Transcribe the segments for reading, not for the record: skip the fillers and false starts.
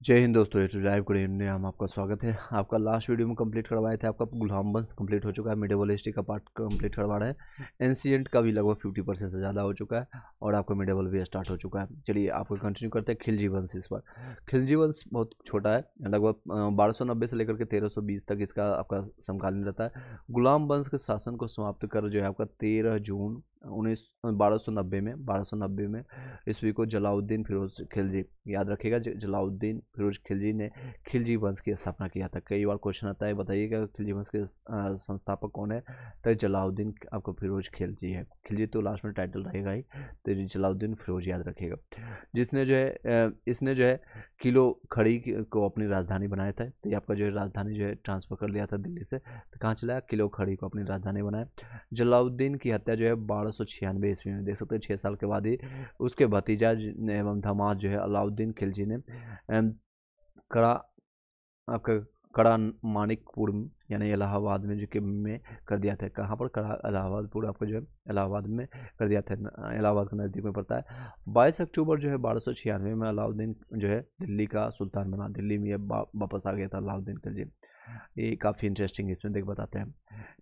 जय हिंद दोस्तों, ये लाइव गुड इवनिंग हम आपका स्वागत है। आपका लास्ट वीडियो में कंप्लीट करवाए थे, आपका गुलाम वंश कंप्लीट हो चुका है, मिडेवल हिस्ट्री का पार्ट कंप्लीट करवा रहे हैं, एंशिएंट का भी लगभग 50% से ज़्यादा हो चुका है और आपका मिडेवल भी स्टार्ट हो चुका है। चलिए आपको कंटिन्यू करते हैं खिलजी वंश। इस बार खिलजी वंश बहुत छोटा है, लगभग 1290 से लेकर के 1320 तक इसका आपका समकालीन रहता है। गुलाम वंश के शासन को समाप्त कर जो है आपका 13 जून 1290 में ईस्वी को जलाउद्दीन फिरोज खिलजी, याद रखिएगा, जलाउद्दीन फिरोज खिलजी ने खिलजी वंश की स्थापना किया था। कई बार क्वेश्चन आता है, बताइएगा खिलजी वंश के संस्थापक कौन है, तो जलाउद्दीन आपको फिरोज खिलजी है। खिलजी तो लास्ट में टाइटल रहेगा ही, तो जलाउद्दीन फिरोज याद रखिएगा। जिसने जो है इसने जो है किलो खड़ी को अपनी राजधानी बनाया था। तो ये आपका जो है राजधानी जो है ट्रांसफर कर लिया था दिल्ली से, तो कहाँ चला, किलो खड़ी को अपनी राजधानी बनाया। जलाउद्दीन की हत्या जो है 1296 ईस्वी में, देख सकते हैं 6 साल के बाद ही उसके भतीजा एवं दामाद जो है अलाउद्दीन खिलजी ने कड़ा आपका कड़ा मानिकपुर यानी इलाहाबाद में जो कि में कर दिया था। कहाँ पर, कड़ा इलाहाबादपुर आपका जो है इलाहाबाद में कर दिया था, इलाहाबाद के नज़दीक में पड़ता है। 22 अक्टूबर जो है 1296 में अलाउद्दीन जो है दिल्ली का सुल्तान बना, दिल्ली में वापस आ गया था अलाउद्दीन खिलजी। ये काफ़ी इंटरेस्टिंग इसमें देख बताते हैं।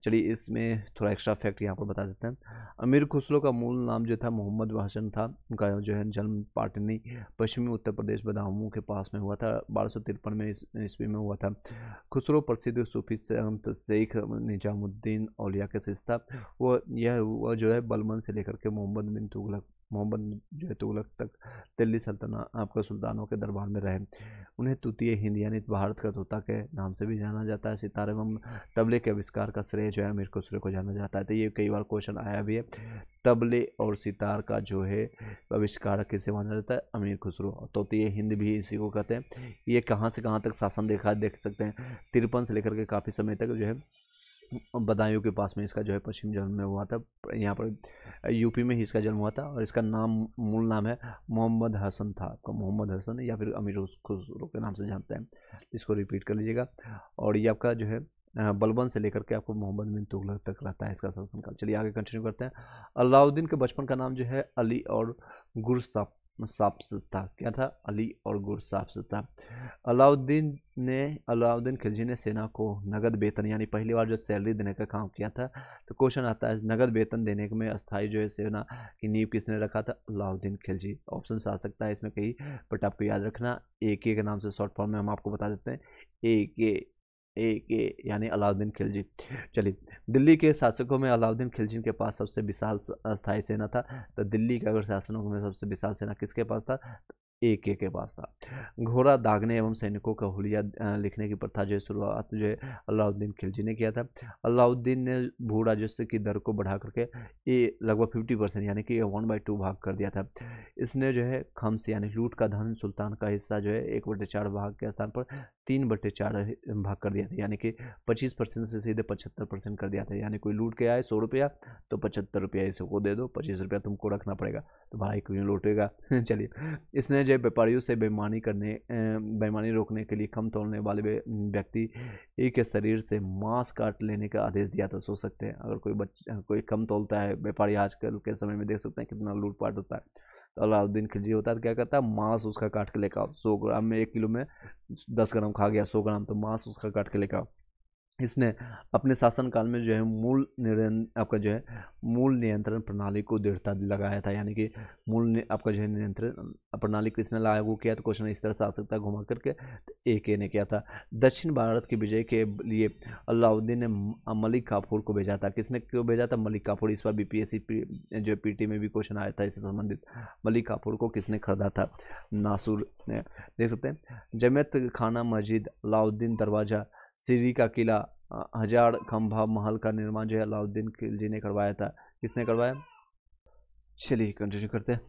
चलिए इसमें थोड़ा एक्स्ट्रा फैक्ट यहाँ पर बता देते हैं। अमीर खुसरो का मूल नाम जो था मोहम्मद हसन था। उनका जो है जन्म पाटनी पश्चिमी उत्तर प्रदेश बदायूं के पास में हुआ था, 1253 में ईस्वी में हुआ था। खुसरो प्रसिद्ध सूफी संत शेख निजामुद्दीन औलिया के शिष्य था। वह जो है बलबन से लेकर के मोहम्मद जो है तुगलक तक दिल्ली सल्तनत आपका सुल्तानों के दरबार में रहे। उन्हें तूतीय हिंद यानी भारत का तोता के नाम से भी जाना जाता है। सितारे एवं तबले के आविष्कार का श्रेय जो है अमीर खुसरो को जाना जाता है। तो ये कई बार क्वेश्चन आया भी है, तबले और सितार का जो है आविष्कारक किसे माना जाता है, अमीर खुसरो। तो ये हिंद भी इसी को कहते हैं। ये कहाँ से कहाँ तक शासन देखा देख सकते हैं, 53 से लेकर के काफ़ी समय तक जो है बदायूं के पास में इसका जो है पश्चिम जन्म में हुआ था। यहाँ पर यूपी में ही इसका जन्म हुआ था और इसका नाम मूल नाम है मोहम्मद हसन था। आपका मोहम्मद हसन या फिर अमीर खुसरो के नाम से जानते हैं, इसको रिपीट कर लीजिएगा। और ये आपका जो है बलबन से लेकर के आपको मोहम्मद बिन तुगलक तक रहता है इसका शासनकाल। चलिए आगे कंटिन्यू करते हैं। अलाउद्दीन के बचपन का नाम जो है अली और गुरसाप्स था। क्या था, अली और गुरसाप्स था। अलाउद्दीन खिलजी ने सेना को नगद वेतन यानी पहली बार जो सैलरी देने का काम किया था। तो क्वेश्चन आता है नगद वेतन देने में अस्थायी जो है सेना की नींव किसने रखा था, अलाउद्दीन खिलजी। ऑप्शन आ सकता है इसमें कहीं, बट आपको याद रखना AK के नाम से शॉर्ट फॉर्म में हम आपको बता देते हैं, AK यानी अलाउद्दीन खिलजी। चलिए दिल्ली के शासकों में अलाउद्दीन खिलजी के पास सबसे विशाल अस्थायी सेना था। तो दिल्ली के अगर शासकों में सबसे विशाल सेना किसके पास था, AK के पास था। घोड़ा दागने एवं सैनिकों का हुलिया लिखने की प्रथा जो शुरुआत जो है अलाउद्दीन खिलजी ने किया था। अलाउद्दीन ने भू राजस्व की दर को बढ़ा करके ये लगभग 50% यानी कि 1/2 भाग कर दिया था। इसने जो है खम्स यानी लूट का धन सुल्तान का हिस्सा जो है 1/4 भाग के स्थान पर 3/4 भाग कर दिया था, यानी कि 25% से सीधे 75% कर दिया था। यानी कोई लूट के आए 100 रुपया, तो 75 रुपया इसको दे दो, 25 रुपया तुमको रखना पड़ेगा। तो भाई क्यों लूटेगा चलिए इसने जो व्यापारियों से बेईमानी रोकने के लिए कम तोलने वाले व्यक्ति के शरीर से मांस काट लेने का आदेश दिया था। सोच सकते हैं अगर कोई कम तोलता है व्यापारी, आजकल के समय में देख सकते हैं कितना लूटपाट होता है। तो अलाउद्दीन खिलजी होता है तो क्या करता है, मांस उसका काट के लेकर आओ। 100 ग्राम में 1 किलो में 10 ग्राम खा गया, 100 ग्राम, तो मांस उसका काट के लेकर आओ। इसने अपने शासनकाल में जो है आपका जो है मूल नियंत्रण प्रणाली को दृढ़ता लगाया था। यानी कि आपका जो है नियंत्रण प्रणाली किसने लागू किया, तो क्वेश्चन इस तरह से आ सकता है घुमा करके, तो AK ने किया था। दक्षिण भारत की विजय के लिए अलाउद्दीन ने मलिक काफूर को भेजा था। किसने क्यों भेजा था, मलिक काफूर। इस बार BPSC जो PT में भी क्वेश्चन आया था इससे संबंधित। मलिक काफूर को किसने खरीदा था, नासूर ने। देख सकते हैं जमेत खाना मस्जिद, अलाउद्दीन दरवाजा, सीरी का किला, 1000 खंभा महल का निर्माण जो है अलाउद्दीन खिलजी ने करवाया था। किसने करवाया, चलिए कंटिन्यू करते हैं।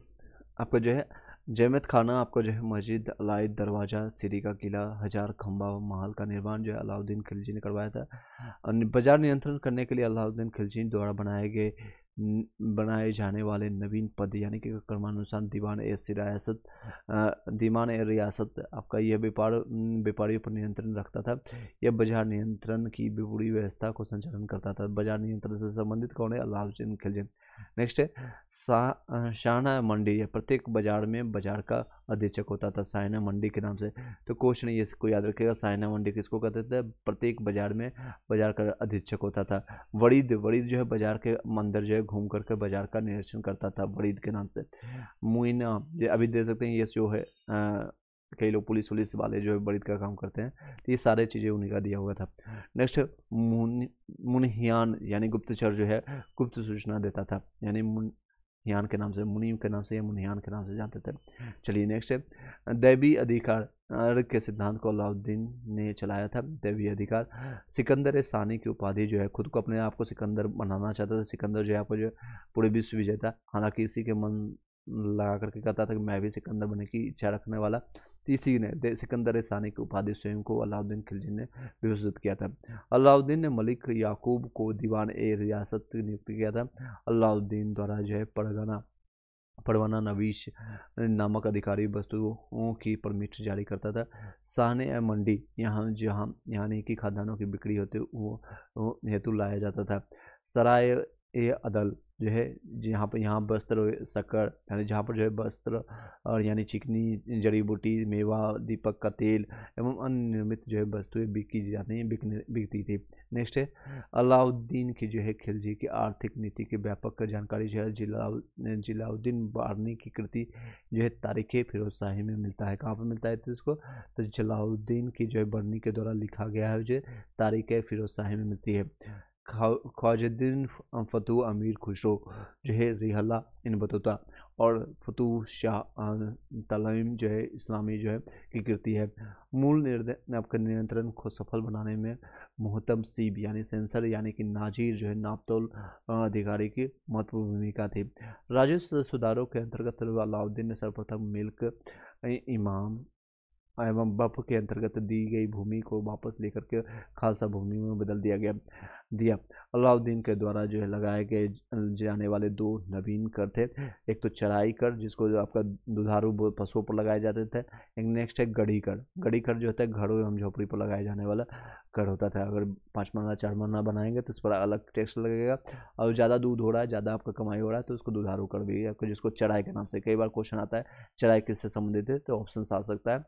आपका जो है जैमत खाना, आपका जो है मस्जिद, अलाइद दरवाज़ा, सीरी का किला, 1000 खंभा महल का निर्माण जो है अलाउद्दीन खिलजी ने करवाया था। बाजार नियंत्रण करने के लिए अलाउद्दीन खिलजी द्वारा बनाए जाने वाले नवीन पद यानी कि क्रमानुसार दीवान ए रियासत आपका यह व्यापारियों पर नियंत्रण रखता था। यह बाजार नियंत्रण की पूरी व्यवस्था को संचालन करता था। बाजार नियंत्रण से संबंधित कौन है, अलाउद्दीन खिलजी। नेक्स्ट है शाहना मंडी, प्रत्येक बाजार में बाजार का अधीक्षक होता था शाहना मंडी के नाम से। तो क्वेश्चन ये इसको याद रखिएगा, शाहना मंडी किसको कहते थे? प्रत्येक बाजार में बाजार का अधीक्षक होता था। वड़ीद, वड़ीद जो है बाजार के अंदर जो है घूम करके बाजार का निरीक्षण करता था, वड़ीद के नाम से। मुइना, ये अभी दे सकते हैं, ये जो है कई लोग पुलिस वुलिस वाले जो है बड़ीद का काम करते हैं, तो ये सारे चीज़ें उन्हीं का दिया हुआ था। नेक्स्ट मुनहियान यानी गुप्तचर जो है गुप्त सूचना देता था, यानी मुनहियान के नाम से, मुनीम के नाम से या मुनहियान के नाम से जानते थे। चलिए नेक्स्ट है दैवी अधिकार के सिद्धांत को अलाउद्दीन ने चलाया था। दैवी अधिकार, सिकंदर सानी की उपाधि जो है, खुद को अपने आप को सिकंदर बनाना चाहता था। सिकंदर जो है आपको जो पूरे विश्व विजेता, हालांकि इसी के मन लगा करके कहता था कि मैं भी सिकंदर बनने की इच्छा रखने वाला। इसी ने सिकंदर सानी की उपाधि स्वयं को अलाउद्दीन खिलजी ने विभूषित किया था। अलाउद्दीन ने मलिक याकूब को दीवान ए रियासत नियुक्त किया था। अलाउद्दीन द्वारा जो है परवाना नवीश नामक अधिकारी वस्तुओं की परमिट जारी करता था। साहने मंडी, यहाँ जहाँ यानी कि खाद्यान्नों की बिक्री होती वो हेतु लाया जाता था। सराय ए अदल जो है यहाँ वस्त्र शक्कर, यानी जहाँ पर जो है वस्त्र और यानी चिकनी, जड़ी बूटी, मेवा, दीपक का तेल एवं अन्य निर्मित जो है वस्तुएं बिकती थी। नेक्स्ट है अलाउद्दीन की जो है खिलजी की आर्थिक नीति की व्यापक जानकारी जो है जलाउद्दीन बारनी की कृति जो है तारीख फिरोज शाही में मिलता है। कहाँ पर मिलता है तो इसको? तो जलाउद्दीन की जो है बरनी के द्वारा लिखा गया है, जो तारीख फिरोज शाही में मिलती है। ख्वाजुद्दीन फतू अमीर खुसरो जो है रिहला इन बतूता और फतूह शाह तलीम जो है इस्लामी जो है की कृति है। मूल आपका नियंत्रण को सफल बनाने में मुहतम सीब यानी सेंसर यानी कि नाजीर जो है नापतोल अधिकारी की महत्वपूर्ण भूमिका थी। राजस्व सुधारों के अंतर्गत अलाउद्दीन ने सर्वप्रथम मिल्क इमाम एवं वक्फ के अंतर्गत दी गई भूमि को वापस लेकर के खालसा भूमि में बदल दिया। अलाउद्दीन के द्वारा जो है लगाए गए जाने वाले दो नवीन कर थे, एक तो चराई कर जिसको जो आपका दुधारू पशुओं पर लगाए जाते थे, एक नेक्स्ट है गढ़ी कर। गढ़ी कर जो होता है घरों एवं झोपड़ी पर लगाए जाने वाला कर होता था। अगर 5 मरला 4 मरला बनाएंगे तो उस पर अलग टैक्स लगेगा, और ज़्यादा दूध हो रहा है, ज़्यादा आपका कमाई हो रहा है तो उसको दुधारू कर भी आपको, जिसको चराई के नाम से। कई बार क्वेश्चन आता है चराई किससे संबंधित है, तो ऑप्शन आ सकता है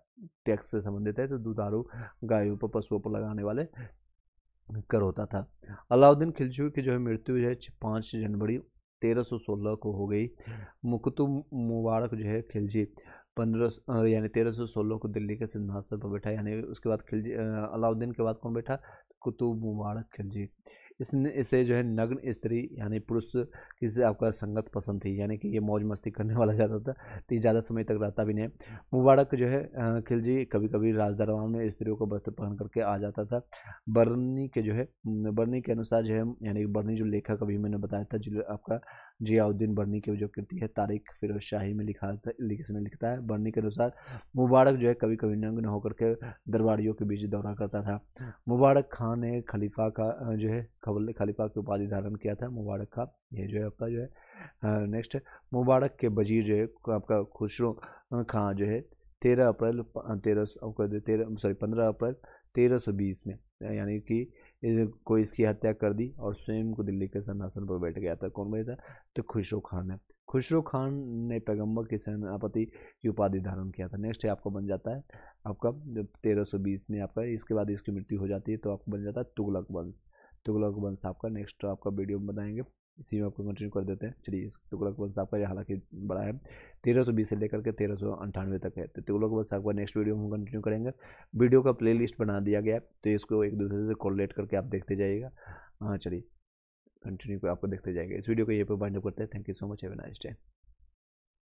टैक्स से संबंधित है, तो दुधारू गायों पर पशुओं पर लगाने वाले कर होता था। अलाउद्दीन खिलजी की जो है मृत्यु जो है 5 जनवरी 1316 को हो गई। मुकुतुब मुबारक जो है खिलजी 15 यानी 1316 को दिल्ली के सिंहासन पर बैठा, यानी उसके बाद खिलजी अलाउद्दीन के बाद कौन बैठा? कुतुब मुबारक खिलजी। इसने इसे जो है नग्न स्त्री यानी पुरुष किसी आपका संगत पसंद थी, यानी कि ये मौज मस्ती करने वाला ज़्यादा था, तो ये ज़्यादा समय तक रहता भी नहीं। मुबारक जो है खिलजी कभी कभी राज दरबार में स्त्रियों को वस्त्र पहन करके आ जाता था। बर्नी के जो है बर्नी के अनुसार जो है, यानी बर्नी जो लेखक अभी मैंने बताया था, जो आपका जियाउद्दीन बर्नी की जो कृति है तारीख फिरोज शाही में लिखता है। बर्नी के अनुसार मुबारक जो है कभी कभी नग्न होकर के दरबारियों के बीच दौरा करता था। मुबारक खान ने खलीफा का जो है खलीफा की उपाधि धारण किया था। मुबारक खां ये जो है आपका जो है नेक्स्ट मुबारक के वजीर जो है आपका खुसरो खां जो है 15 अप्रैल 1320 में, यानी कि कोई इसकी हत्या कर दी और स्वयं को दिल्ली के सिंहासन पर बैठ गया था। कौन बैठा? तो खुसरो खान है। खुसरो खान ने पैगंबर के सेनापति की उपाधि धारण किया था। नेक्स्ट है आपका बन जाता है आपका 1320 में आपका, इसके बाद इसकी मृत्यु हो जाती है तो आपको बन जाता है तुगलक वंश। तुगलक वंश आपका नेक्स्ट आपका वीडियो में बनाएंगे, इसी में आपको कंटिन्यू कर देते हैं। चलिए तुगलक वंश आपका हालांकि बड़ा है, 1320 से लेकर के 1398 तक है, तो तुगलक वंश आपका नेक्स्ट वीडियो में कंटिन्यू करेंगे। वीडियो का प्लेलिस्ट बना दिया गया है, तो इसको एक दूसरे से कोरिलेट करके आप देखते जाइएगा। हाँ चलिए कंटिन्यू आपको देखते जाएंगे। इस वीडियो को ये पे बाइंड अप करते हैं। Thank you so much, have a nice day.